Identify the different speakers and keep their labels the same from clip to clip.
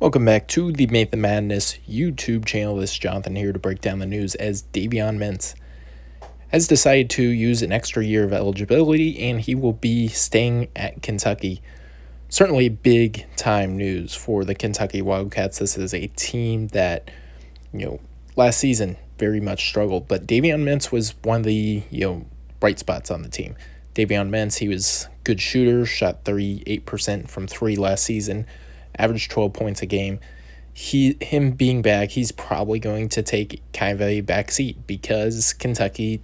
Speaker 1: Welcome back to the Made the Madness YouTube channel. This is Jonathan here to break down the news as Davion Mintz has decided to use an extra year of eligibility and he will be staying at Kentucky. Certainly big time news for the Kentucky Wildcats. This is a team that, last season very much struggled, but Davion Mintz was one of the, bright spots on the team. Davion Mintz, he was a good shooter, shot 38% from three last season, averaged 12 points a game. Him being back, he's probably going to take kind of a back seat because Kentucky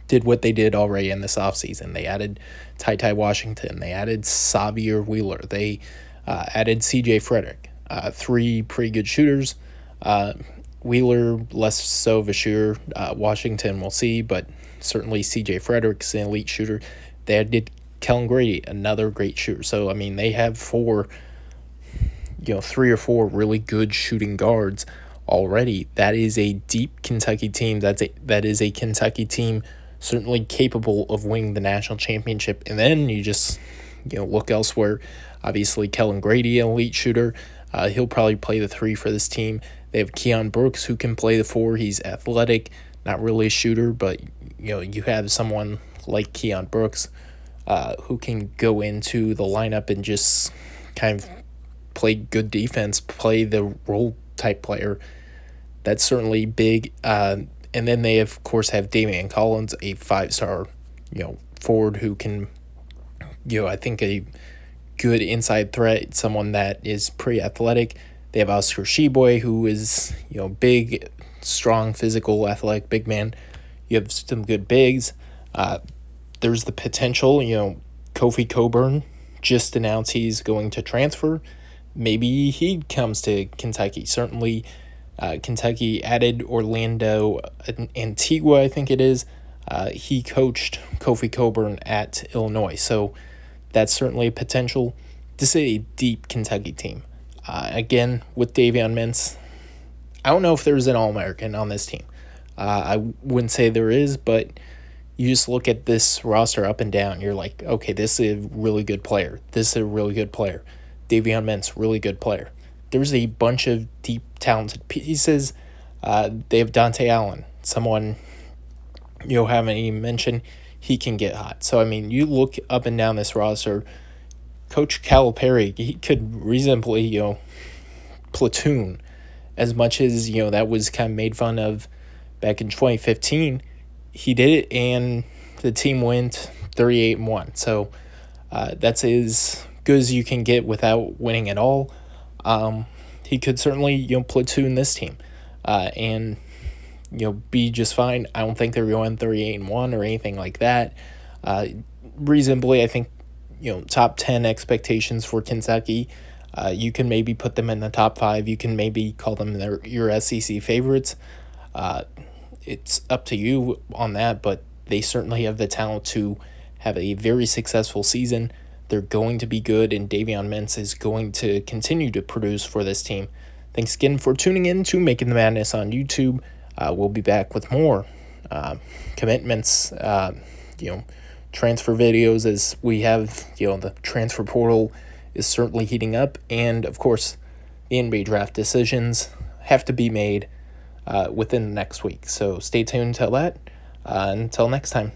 Speaker 1: did what they did already in this offseason. They added Ty Washington. They added Xavier Wheeler. They added CJ Frederick. Three pretty good shooters. Wheeler, less so of a shooter. Washington, we'll see, but certainly CJ Frederick's an elite shooter. They added Kellen Grady, another great shooter. So, they have three or four really good shooting guards already. That is a deep Kentucky team. That is a Kentucky team certainly capable of winning the national championship. And then you just look elsewhere. Obviously, Kellen Grady, an elite shooter. He'll probably play the three for this team. They have Keon Brooks, who can play the four. He's athletic, not really a shooter, but you have someone like Keon Brooks who can go into the lineup and just kind of play good defense, play the role type player. That's certainly big. And then they, of course, have Damian Collins, a five-star, forward who can, I think a good inside threat, someone that is pretty athletic. They have Oscar Sheboy, who is, big, strong, physical, athletic, big man. You have some good bigs. There's the potential, Kofi Coburn just announced he's going to transfer. Maybe he comes to Kentucky. Certainly, Kentucky added Orlando Antigua, I think it is. He coached Kofi Coburn at Illinois. So that's certainly a potential. This is a deep Kentucky team. Again, with Davion Mintz, I don't know if there's an All-American on this team. I wouldn't say there is, but you just look at this roster up and down. You're like, okay, this is a really good player. This is a really good player. Davion Mintz, really good player. There's a bunch of deep, talented pieces. They have Dante Allen, someone haven't even mentioned. He can get hot. So, you look up and down this roster. Coach Calipari, he could reasonably, platoon as much as, that was kind of made fun of back in 2015. He did it, and the team went 38-1. So, that's as good as you can get without winning at all. He could certainly platoon this team and be just fine. I don't think they're going 38-1 or anything like that. Reasonably, I think top 10 expectations for Kentucky. You can maybe put them in the top 5. You can maybe call them your SEC favorites. It's up to you on that, but they certainly have the talent to have a very successful season. They're going to be good, and Davion Mintz is going to continue to produce for this team. Thanks again for tuning in to Making the Madness on YouTube. We'll be back with more commitments, transfer videos as we have, the transfer portal is certainly heating up. And, of course, the NBA draft decisions have to be made within the next week. So stay tuned till that. Until next time.